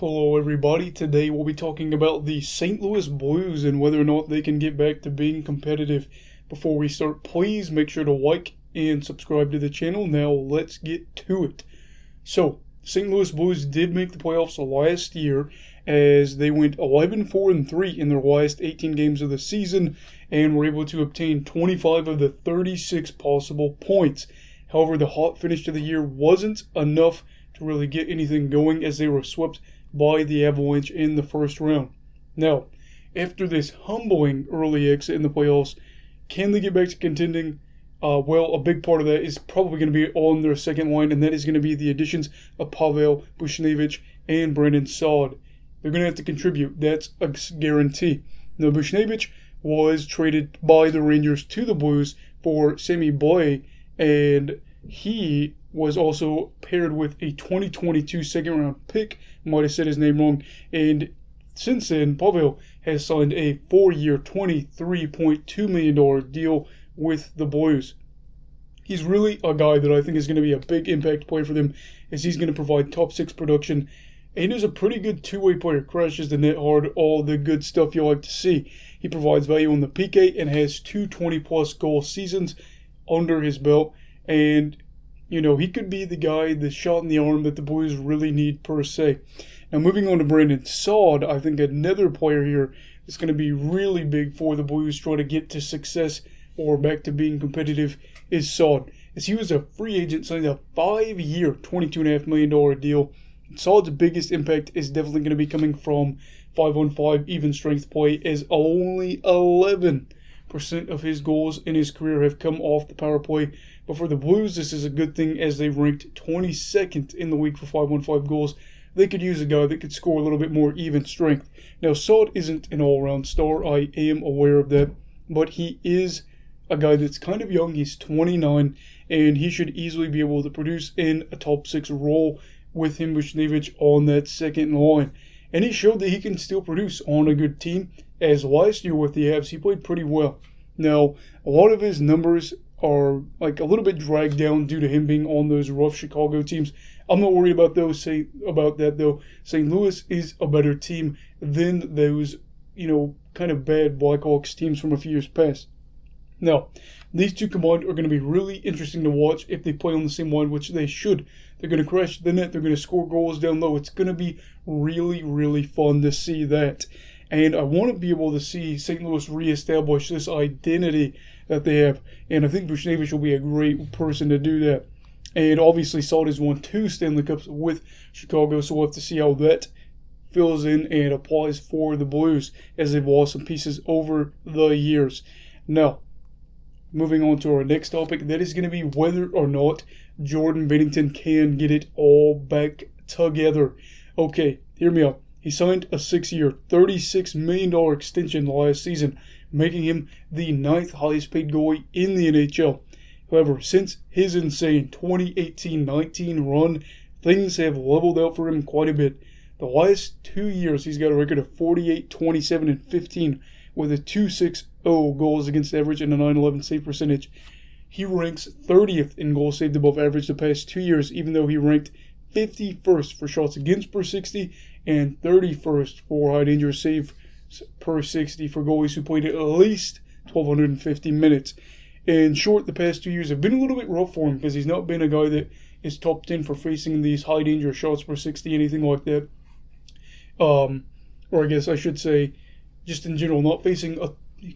Hello everybody, today we'll be talking about the St. Louis Blues and whether or not they can get back to being competitive. Before we start, please make sure to like and subscribe to the channel. Now let's get to it. So, St. Louis Blues did make the playoffs last year as they went 11-4-3 in their last 18 games of the season and were able to obtain 25 of the 36 possible points. However, the hot finish to the year wasn't enough to really get anything going as they were swept by the Avalanche in the first round. Now, after this humbling early exit in the playoffs, can they get back to contending? Well, a big part of that is probably going to be on their second line, and that is going to be the additions of Pavel Buchnevich and Brandon Saad. They're going to have to contribute. That's a guarantee. Now, Buchnevich was traded by the Rangers to the Blues for Sammy Blais, and he was also paired with a 2022 second-round pick. Might have said his name wrong. And since then, Pavel has signed a 4-year, $23.2 million deal with the Blues. He's really a guy that I think is going to be a big impact player for them, as he's going to provide top-6 production. And he's a pretty good two-way player. Crashes the net hard, all the good stuff you like to see. He provides value on the PK and has 2 20-plus goal seasons under his belt. And he could be the guy, the shot in the arm that the Blues really need per se. Now, moving on to Brandon Saad, I think another player here that's going to be really big for the Blues trying to get to success or back to being competitive is Saad. As he was a free agent, signed a 5-year, $22.5 million deal. Saad's biggest impact is definitely going to be coming from 5-on-5 even strength play, as only 11% of his goals in his career have come off the power play. But for the Blues, this is a good thing as they ranked 22nd in the league for 5-on-5 goals. They could use a guy that could score a little bit more even strength. Now, Saad isn't an all-around star. I am aware of that. But he is a guy that's kind of young. He's 29, and he should easily be able to produce in a top-6 role with him, Buchnevich, on that second line. And he showed that he can still produce on a good team, as last year with the Avs, he played pretty well. Now, a lot of his numbers are like a little bit dragged down due to him being on those rough Chicago teams. I'm not worried about that though. St. Louis is a better team than those, kind of bad Blackhawks teams from a few years past. Now, these two combined are going to be really interesting to watch if they play on the same line, which they should. They're going to crash the net. They're going to score goals down low. It's going to be really, really fun to see that. And I want to be able to see St. Louis reestablish this identity that they have. And I think Buchnevich will be a great person to do that. And obviously, Saad has won 2 Stanley Cups with Chicago, so we'll have to see how that fills in and applies for the Blues as they've lost some pieces over the years. Now, moving on to our next topic, that is going to be whether or not Jordan Binnington can get it all back together. Okay, hear me out. He signed a 6-year, $36 million extension last season, making him the 9th highest paid goalie in the NHL. However, since his insane 2018-19 run, things have leveled out for him quite a bit. The last 2 years, he's got a record of 48, 27, and 15 with a 2.60 goals against average and a 9.11 save percentage. He ranks 30th in goals saved above average the past 2 years, even though he ranked 51st for shots against per 60 and 31st for high danger save per 60 for goalies who played at least 1,250 minutes. In short, the past 2 years have been a little bit rough for him because he's not been a guy that is top 10 for facing these high danger shots per 60, anything like that. Or I guess I should say, just in general, not facing a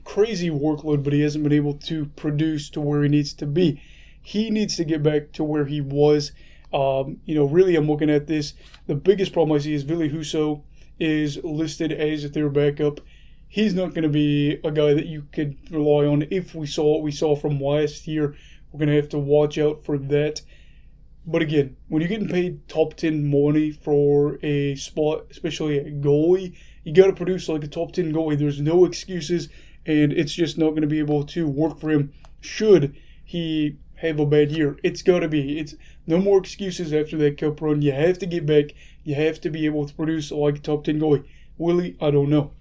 crazy workload, but he hasn't been able to produce to where he needs to be. He needs to get back to where he was. Really, I'm looking at this. The biggest problem I see is Ville Husso is listed as their backup. He's not going to be a guy that you could rely on. If we saw what we saw from last year, we're going to have to watch out for that. But again, when you're getting paid top 10 money for a spot, especially a goalie, you got to produce like a top 10 goalie. There's no excuses, and it's just not going to be able to work for him should he have a bad year. It's got to be. It's no more excuses after that cup run. You have to get back. You have to be able to produce like a top 10 goalie. Will he? I don't know.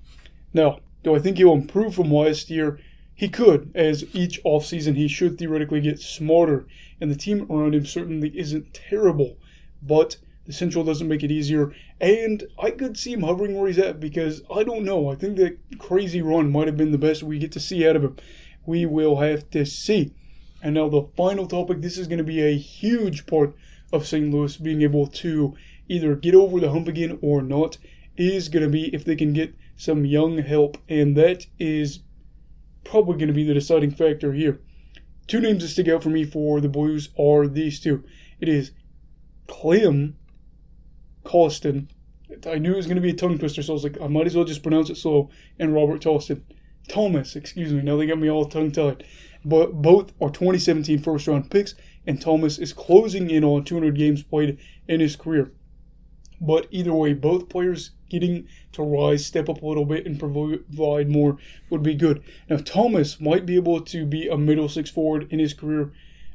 Now, do I think he'll improve from last year? He could, as each offseason he should theoretically get smarter, and the team around him certainly isn't terrible. But The Central doesn't make it easier, and I could see him hovering where he's at because I don't know. I think that crazy run might have been the best we get to see out of him. We will have to see. And now the final topic, this is going to be a huge part of St. Louis being able to either get over the hump again or not, is going to be if they can get some young help, and that is probably going to be the deciding factor here. Two names that stick out for me for the Blues are these two. It is Clem Costin. I knew it was going to be a tongue twister, so I was like, I might as well just pronounce it slow. And Robert Thomas, excuse me. Now they got me all tongue-tied. But both are 2017 first-round picks, and Thomas is closing in on 200 games played in his career. But either way, both players getting to rise, step up a little bit, and provide more would be good. Now, Thomas might be able to be a middle six forward in his career.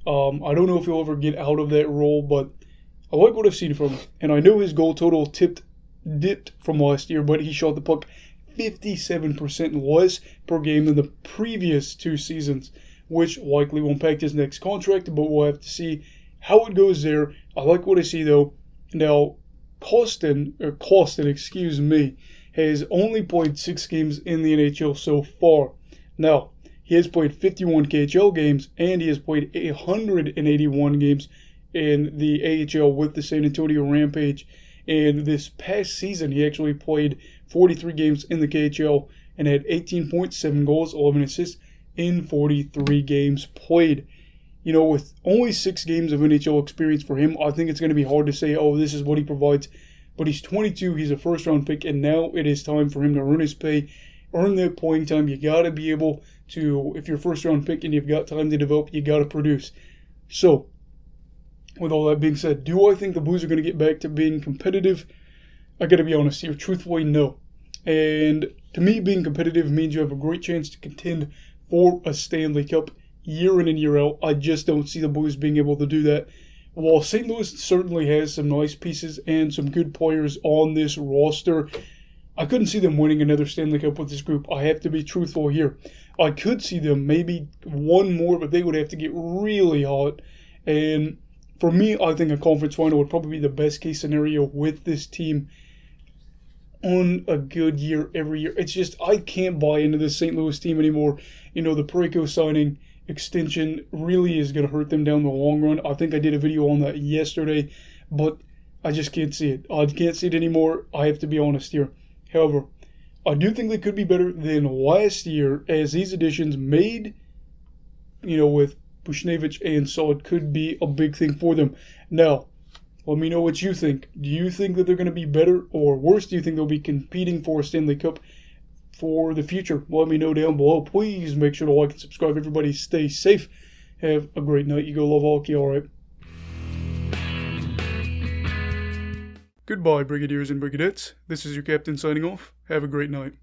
I don't know if he'll ever get out of that role, but I like what I've seen from him. And I know his goal total dipped from last year, but he shot the puck 57% less per game than the previous two seasons, which likely will impact his next contract, but we'll have to see how it goes there. I like what I see, though. Now, Costin, has only played 6 games in the NHL so far. Now, he has played 51 KHL games, and he has played 181 games in the AHL with the San Antonio Rampage. And this past season, he actually played 43 games in the KHL and had 18.7 goals, 11 assists in 43 games played. You know, with only 6 games of NHL experience for him, I think it's going to be hard to say, oh, this is what he provides. But he's 22, he's a first-round pick, and now it is time for him to earn his pay, earn that playing time. You got to be able to, if you're a first-round pick and you've got time to develop, you got to produce. So, with all that being said, do I think the Blues are going to get back to being competitive? I got to be honest here, truthfully, no. And to me, being competitive means you have a great chance to contend for a Stanley Cup year in and year out. I just don't see the Blues being able to do that. While St. Louis certainly has some nice pieces and some good players on this roster, I couldn't see them winning another Stanley Cup with this group. I have to be truthful here. I could see them maybe one more, but they would have to get really hot. And for me, I think a conference final would probably be the best case scenario with this team on a good year every year. It's just, I can't buy into this St. Louis team anymore. You know, the Parayko signing extension really is going to hurt them down the long run. I think I did a video on that yesterday, but I just can't see it. I can't see it anymore. I have to be honest here. However, I do think they could be better than last year, as these additions made, you know, with Buchnevich and Saad could be a big thing for them. Now, let me know what you think. Do you think that they're going to be better or worse? Do you think they'll be competing for a Stanley Cup for the future? Let me know down below. Please make sure to like and subscribe. Everybody stay safe. Have a great night. You go love hockey, alright? Goodbye, Brigadiers and Brigadettes. This is your captain signing off. Have a great night.